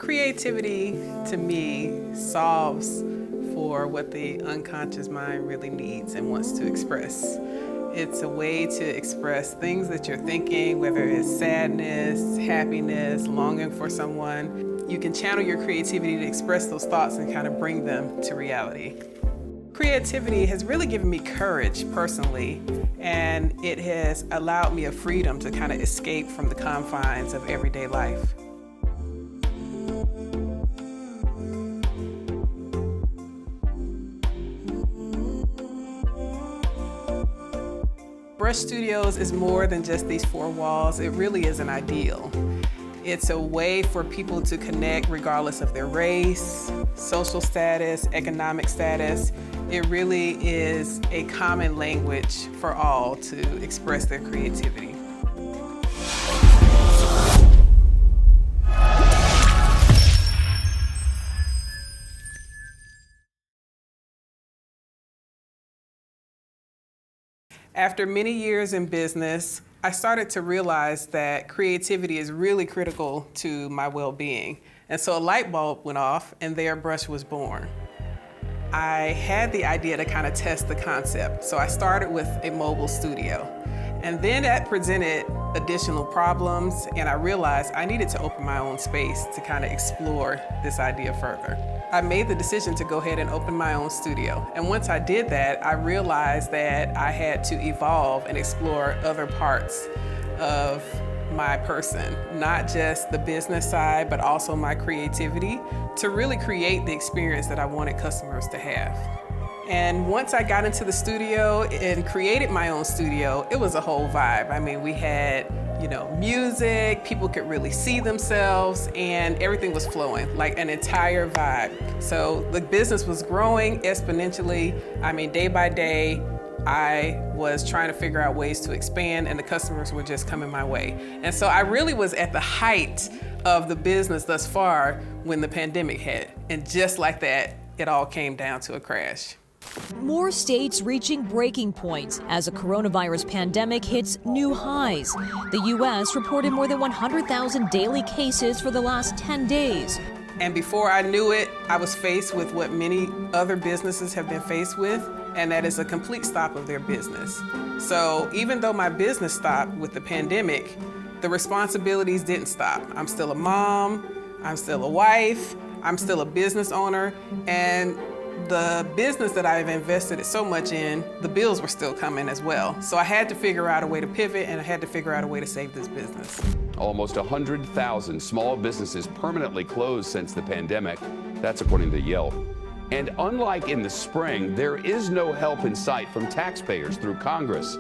Creativity, to me, solves for what the unconscious mind really needs and wants to express. It's a way to express things that you're thinking, whether it's sadness, happiness, longing for someone. You can channel your creativity to express those thoughts and kind of bring them to reality. Creativity has really given me courage personally, and it has allowed me a freedom to kind of escape from the confines of everyday life. Brush Studios is more than just these four walls. It really is an ideal. It's a way for people to connect regardless of their race, social status, economic status. It really is a common language for all to express their creativity. After many years in business, I started to realize that creativity is really critical to my well-being. And so a light bulb went off and there Brush was born. I had the idea to kind of test the concept. So I started with a mobile studio. And then that presented additional problems, and I realized I needed to open my own space to kind of explore this idea further. I made the decision to go ahead and open my own studio. And once I did that, I realized that I had to evolve and explore other parts of my person, not just the business side, but also my creativity, to really create the experience that I wanted customers to have. And once I got into the studio and created my own studio, it was a whole vibe. I mean, we had, music, people could really see themselves, and everything was flowing, like an entire vibe. So the business was growing exponentially. I mean, day by day, I was trying to figure out ways to expand, and the customers were just coming my way. And so I really was at the height of the business thus far when the pandemic hit. And just like that, it all came down to a crash. More states reaching breaking point as a coronavirus pandemic hits new highs. The U.S. reported more than 100,000 daily cases for the last 10 days. And before I knew it, I was faced with what many other businesses have been faced with, and that is a complete stop of their business. So even though my business stopped with the pandemic, the responsibilities didn't stop. I'm still a mom, I'm still a wife, I'm still a business owner, and the business that I've invested so much in, the bills were still coming as well. So I had to figure out a way to pivot, and I had to figure out a way to save this business. Almost 100,000 small businesses permanently closed since the pandemic. That's according to Yelp. And unlike in the spring, there is no help in sight from taxpayers through Congress.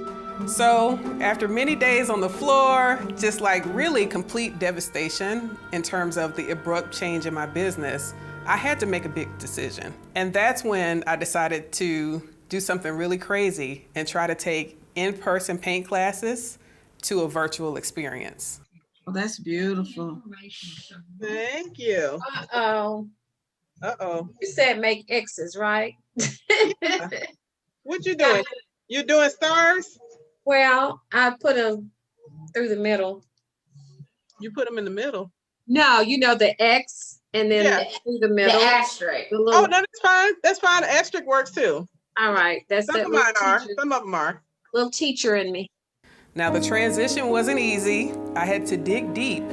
So after many days on the floor, just like really complete devastation in terms of the abrupt change in my business, I had to make a big decision. And that's when I decided to do something really crazy and try to take in-person paint classes to a virtual experience. Oh, that's beautiful. Thank you. Uh-oh. Uh-oh. You said make X's, right? Yeah. What you doing? You doing stars? Well, I put them through the middle. You put them in the middle. No, the X and then through the middle. The asterisk. The Oh, little, no, that's fine. That's fine. The asterisk works too. all right. That's Some that of little mine are. teacher, Some of them are. little teacher in me. Now, the transition wasn't easy. I had to dig deep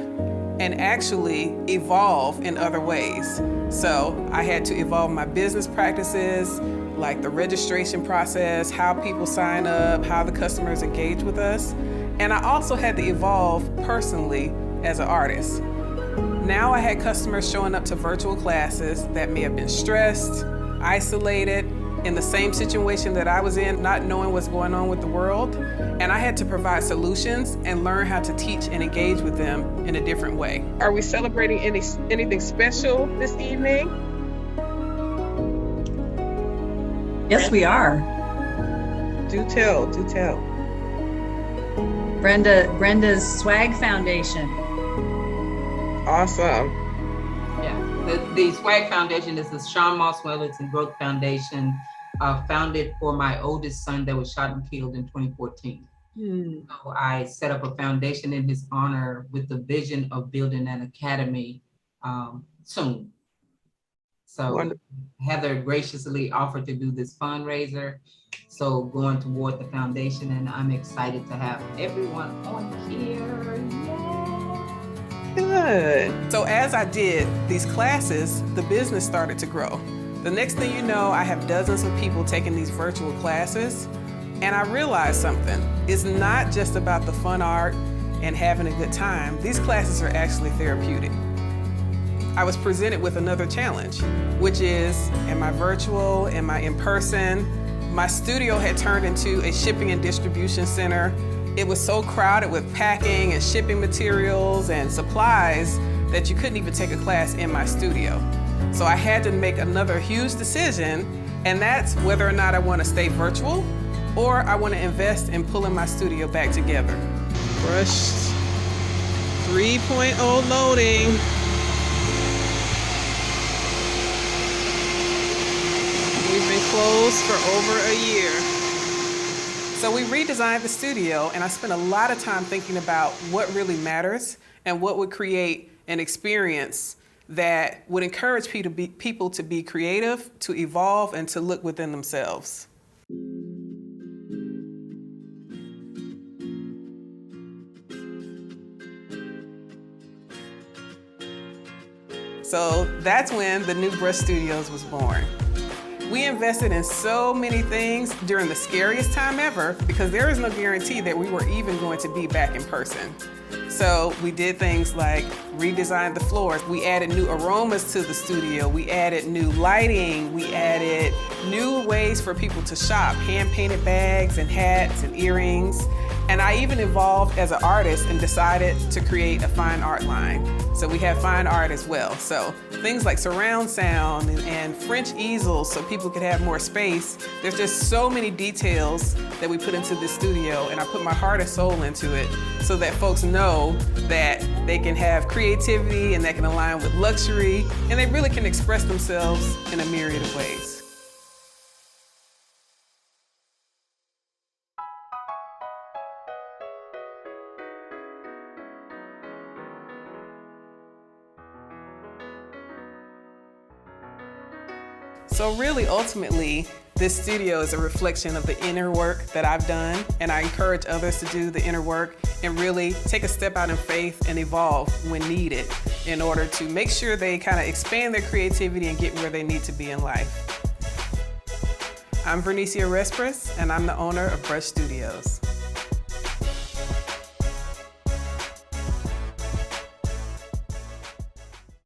and actually evolve in other ways. So I had to evolve my business practices, like the registration process, how people sign up, how the customers engage with us. And I also had to evolve personally as an artist. Now I had customers showing up to virtual classes that may have been stressed, isolated, in the same situation that I was in, not knowing what's going on with the world. And I had to provide solutions and learn how to teach and engage with them in a different way. Are we celebrating anything special this evening? Yes, we are. Do tell, do tell. Brenda's Swag Foundation. Awesome. Yeah, the Swag Foundation is the Sean Moss Wellets and Growth Foundation, founded for my oldest son that was shot and killed in 2014. So I set up a foundation in his honor with the vision of building an academy soon. So Wonderful. Heather graciously offered to do this fundraiser. So going toward the foundation, and I'm excited to have everyone on here. Yay. Good. So as I did these classes, the business started to grow. The next thing you know, I have dozens of people taking these virtual classes, and I realized something. It's not just about the fun art and having a good time. These classes are actually therapeutic. I was presented with another challenge, which is, am I virtual? Am I in person? My studio had turned into a shipping and distribution center. It was so crowded with packing and shipping materials and supplies that you couldn't even take a class in my studio. So I had to make another huge decision, and that's whether or not I want to stay virtual or I want to invest in pulling my studio back together. Brushed 3.0 loading. We've been closed for over a year. So we redesigned the studio, and I spent a lot of time thinking about what really matters and what would create an experience that would encourage people to be creative, to evolve, and to look within themselves. So that's when the new Brush Studios was born. We invested in so many things during the scariest time ever because there is no guarantee that we were even going to be back in person. So we did things like redesigned the floors. We added new aromas to the studio. We added new lighting. We added new ways for people to shop, hand-painted bags and hats and earrings. And I even evolved as an artist and decided to create a fine art line. So we have fine art as well. So things like surround sound and French easels so people could have more space. There's just so many details that we put into this studio, and I put my heart and soul into it so that folks know that they can have creativity and that can align with luxury, and they really can express themselves in a myriad of ways. So really, ultimately, this studio is a reflection of the inner work that I've done, and I encourage others to do the inner work and really take a step out in faith and evolve when needed in order to make sure they kind of expand their creativity and get where they need to be in life. I'm Vernicia Respres, and I'm the owner of Brush Studios.